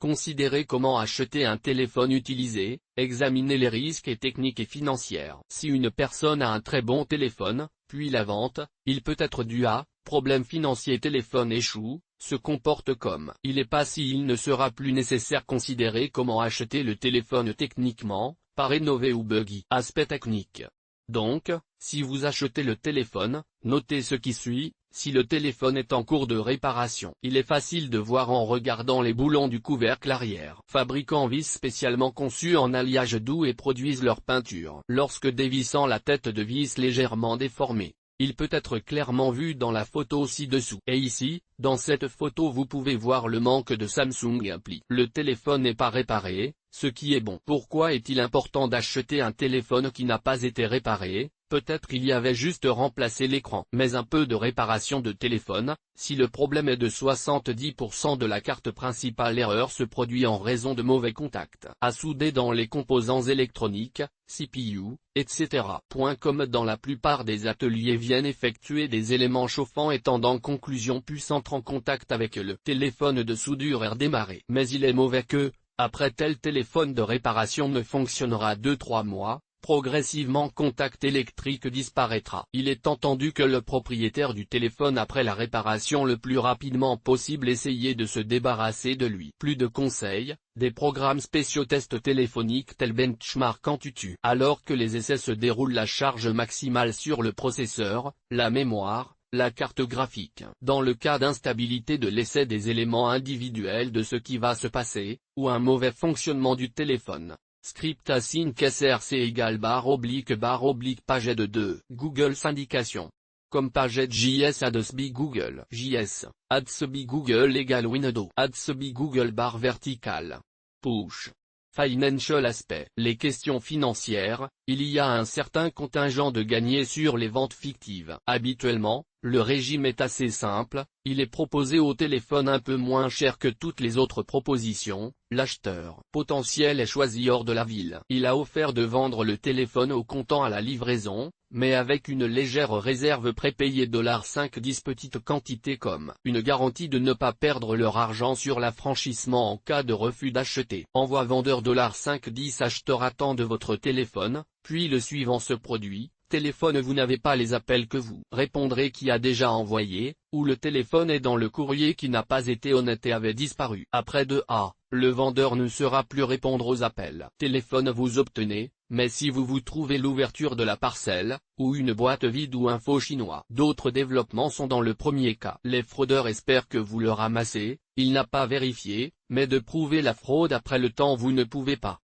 Considérez comment acheter un téléphone utilisé, examinez les risques et techniques et financières. Si une personne a un très bon téléphone, puis la vente, il peut être dû à problème financier. Téléphone échoue, se comporte comme il est pas si il ne sera plus nécessaire. Considérer comment acheter le téléphone techniquement, pas rénové ou buggy. Aspect technique. Donc, si vous achetez le téléphone, notez ce qui suit. Si le téléphone est en cours de réparation, il est facile de voir en regardant les boulons du couvercle arrière. Fabricants vis spécialement conçus en alliage doux et produisent leur peinture. Lorsque dévissant la tête de vis légèrement déformée, il peut être clairement vu dans la photo ci-dessous. Et ici, dans cette photo vous pouvez voir le manque de Samsung appli. Le téléphone n'est pas réparé, ce qui est bon. Pourquoi est-il important d'acheter un téléphone qui n'a pas été réparé? Peut-être il y avait juste remplacé l'écran. Mais un peu de réparation de téléphone, si le problème est de 70% de la carte principale, l'erreur se produit en raison de mauvais contacts à souder dans les composants électroniques, CPU, etc. Comme dans la plupart des ateliers viennent effectuer des éléments chauffants étant en conclusion puissent entrer en contact avec le téléphone de soudure et redémarrer. Mais il est mauvais que, après tel téléphone de réparation ne fonctionnera 2-3 mois, progressivement contact électrique disparaîtra. Il est entendu que le propriétaire du téléphone après la réparation le plus rapidement possible essayer de se débarrasser de lui. Plus de conseils, des programmes spéciaux tests téléphoniques tels Benchmark AnTuTu. Alors que les essais se déroulent, la charge maximale sur le processeur, la mémoire, la carte graphique. Dans le cas d'instabilité de l'essai des éléments individuels de ce qui va se passer, ou un mauvais fonctionnement du téléphone. Script async src égale //page de 2. Google syndication. Comme page JS adsb Google JS, adsb Google égale Windows adsb Google barre verticale. Push. Financial aspect. Les questions financières, il y a un certain contingent de gagnés sur les ventes fictives. Habituellement, le régime est assez simple, il est proposé au téléphone un peu moins cher que toutes les autres propositions, l'acheteur potentiel est choisi hors de la ville. Il a offert de vendre le téléphone au comptant à la livraison, mais avec une légère réserve prépayée $5 petite quantité comme une garantie de ne pas perdre leur argent sur l'affranchissement en cas de refus d'acheter. Envoi vendeur $5 acheteur attend de votre téléphone, puis le suivant se produit. Téléphone vous n'avez pas les appels que vous répondrez qui a déjà envoyé, ou le téléphone est dans le courrier qui n'a pas été honnête et avait disparu. Après 2A, le vendeur ne saura plus répondre aux appels. Téléphone vous obtenez, mais si vous trouvez l'ouverture de la parcelle, ou une boîte vide ou un faux chinois. D'autres développements sont dans le premier cas. Les fraudeurs espèrent que vous le ramassez, il n'a pas vérifié, mais de prouver la fraude après le temps vous ne pouvez pas.